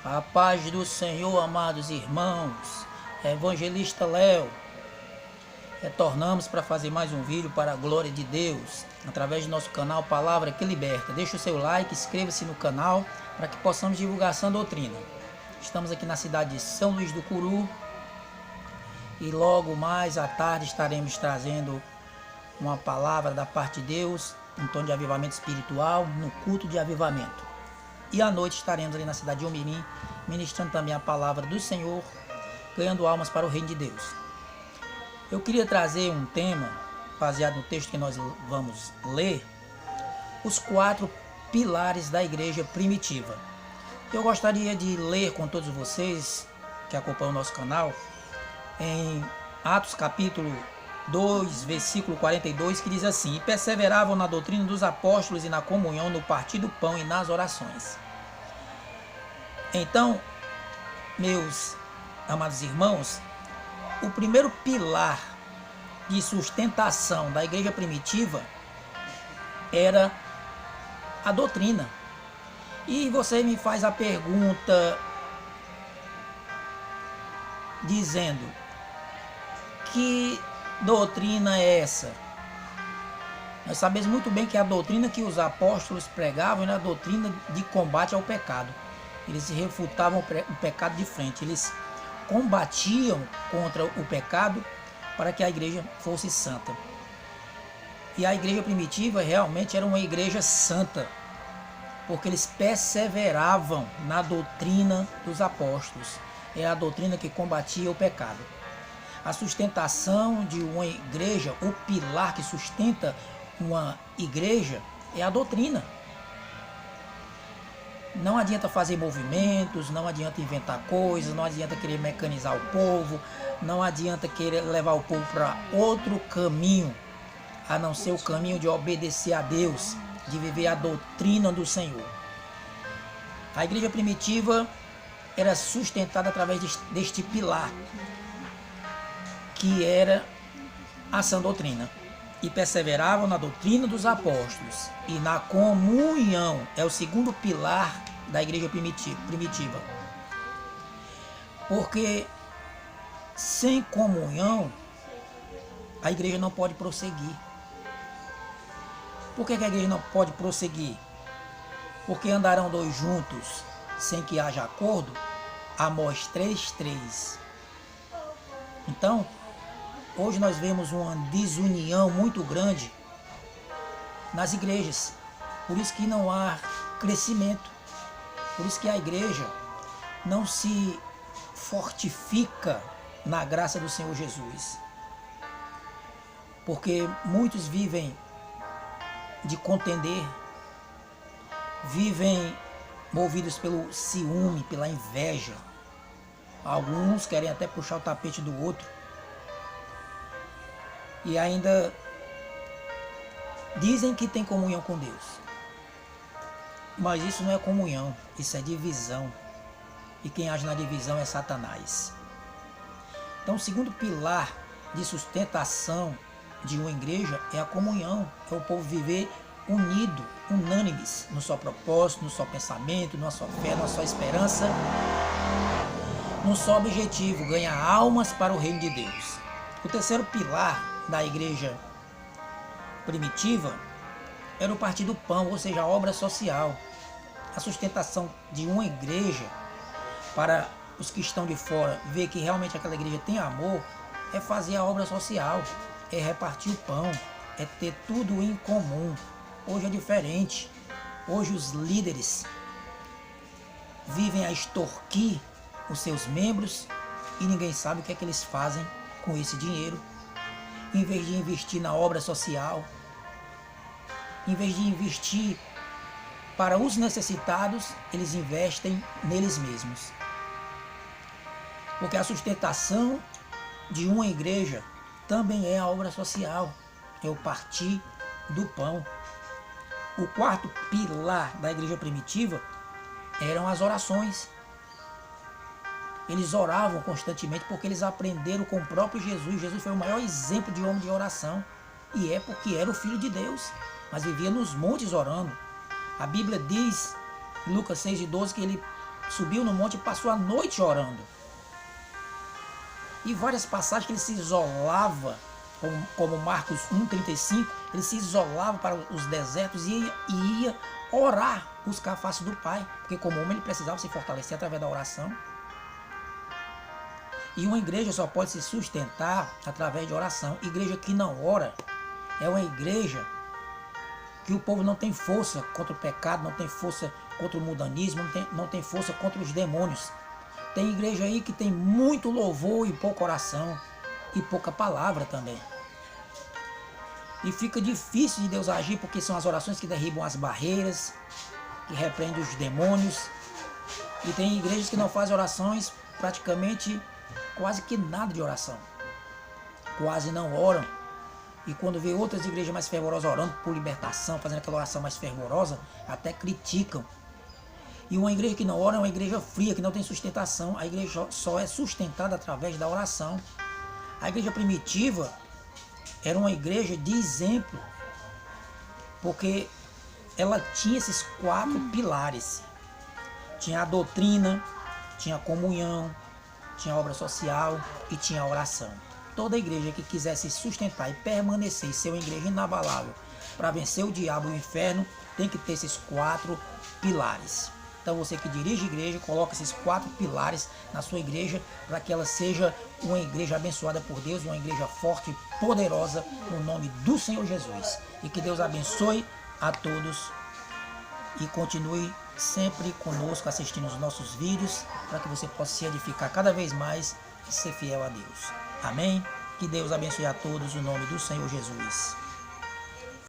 A paz do Senhor, amados irmãos. Evangelista Léo. Retornamos para fazer mais um vídeo para a glória de Deus, através do nosso canal Palavra que Liberta. Deixe o seu like, inscreva-se no canal para que possamos divulgar essa doutrina. Estamos aqui na cidade de São Luís do Curu e logo mais à tarde estaremos trazendo uma palavra da parte de Deus, em tom de avivamento espiritual, no culto de avivamento. E à noite estaremos ali na cidade de Umirim, ministrando também a palavra do Senhor, ganhando almas para o reino de Deus. Eu queria trazer um tema, baseado no texto que nós vamos ler, os 4 pilares da igreja primitiva. Eu gostaria de ler com todos vocês, que acompanham o nosso canal, em Atos capítulo 2, versículo 42, que diz assim: E perseveravam na doutrina dos apóstolos e na comunhão, no partir do pão e nas orações. Então, meus amados irmãos, o primeiro pilar de sustentação da igreja primitiva era a doutrina. E você me faz a pergunta dizendo: que doutrina é essa? Nós sabemos muito bem que a doutrina que os apóstolos pregavam era a doutrina de combate ao pecado. Eles refutavam o pecado de frente, eles combatiam contra o pecado para que a igreja fosse santa. E a igreja primitiva realmente era uma igreja santa, porque eles perseveravam na doutrina dos apóstolos. É a doutrina que combatia o pecado. A sustentação de uma igreja, o pilar que sustenta uma igreja é a doutrina. Não adianta fazer movimentos, não adianta inventar coisas, não adianta querer mecanizar o povo, não adianta querer levar o povo para outro caminho, a não ser o caminho de obedecer a Deus, de viver a doutrina do Senhor. A igreja primitiva era sustentada através deste pilar, que era a sã doutrina. E perseveravam na doutrina dos apóstolos e na comunhão. É o segundo pilar da igreja primitiva. Porque sem comunhão a igreja não pode prosseguir. Por que a igreja não pode prosseguir? Porque andarão 2 juntos sem que haja acordo? Amós 3:3. Então, hoje nós vemos uma desunião muito grande nas igrejas. Por isso que não há crescimento. Por isso que a igreja não se fortifica na graça do Senhor Jesus. Porque muitos vivem de contender, vivem movidos pelo ciúme, pela inveja. Alguns querem até puxar o tapete do outro. E ainda dizem que tem comunhão com Deus. Mas isso não é comunhão, isso é divisão. E quem age na divisão é Satanás. Então o segundo pilar de sustentação de uma igreja é a comunhão. É o povo viver unido, unânimes, no seu propósito, no seu pensamento, na sua fé, na sua esperança, no seu objetivo, ganhar almas para o reino de Deus. O terceiro pilar da igreja primitiva era o partir do pão, ou seja, a obra social. A sustentação de uma igreja, para os que estão de fora ver que realmente aquela igreja tem amor, é fazer a obra social, é repartir o pão, é ter tudo em comum. Hoje é diferente. Hoje os líderes vivem a extorquir os seus membros e ninguém sabe o que é que eles fazem com esse dinheiro. Em vez de investir na obra social, em vez de investir para os necessitados, eles investem neles mesmos. Porque a sustentação de uma igreja também é a obra social, é o partir do pão. O quarto pilar da igreja primitiva eram as orações. Eles oravam constantemente porque eles aprenderam com o próprio Jesus. Jesus foi o maior exemplo de homem de oração. E é porque era o Filho de Deus, mas vivia nos montes orando. A Bíblia diz, em Lucas 6:12, que ele subiu no monte e passou a noite orando. E várias passagens que ele se isolava, como Marcos 1,35, ele se isolava para os desertos e ia orar, buscar a face do Pai, porque como homem ele precisava se fortalecer através da oração. E uma igreja só pode se sustentar através de oração. Igreja que não ora é uma igreja que o povo não tem força contra o pecado, não tem força contra o mundanismo, não tem força contra os demônios. Tem igreja aí que tem muito louvor e pouca oração e pouca palavra também. E fica difícil de Deus agir, porque são as orações que derribam as barreiras, que repreendem os demônios. E tem igrejas que não fazem orações, praticamente quase que nada de oração. Quase não oram. E quando vê outras igrejas mais fervorosas orando por libertação, fazendo aquela oração mais fervorosa, até criticam. E uma igreja que não ora é uma igreja fria, que não tem sustentação. A igreja só é sustentada através da oração. A igreja primitiva era uma igreja de exemplo, porque ela tinha esses 4 pilares. Tinha a doutrina, tinha a comunhão, tinha a obra social e tinha a oração. Toda igreja que quisesse sustentar e permanecer e ser uma igreja inabalável para vencer o diabo e o inferno, tem que ter esses 4 pilares. Então você que dirige a igreja, coloca esses 4 pilares na sua igreja para que ela seja uma igreja abençoada por Deus, uma igreja forte e poderosa no nome do Senhor Jesus. E que Deus abençoe a todos e continue sempre conosco assistindo os nossos vídeos para que você possa se edificar cada vez mais e ser fiel a Deus. Amém? Que Deus abençoe a todos no nome do Senhor Jesus.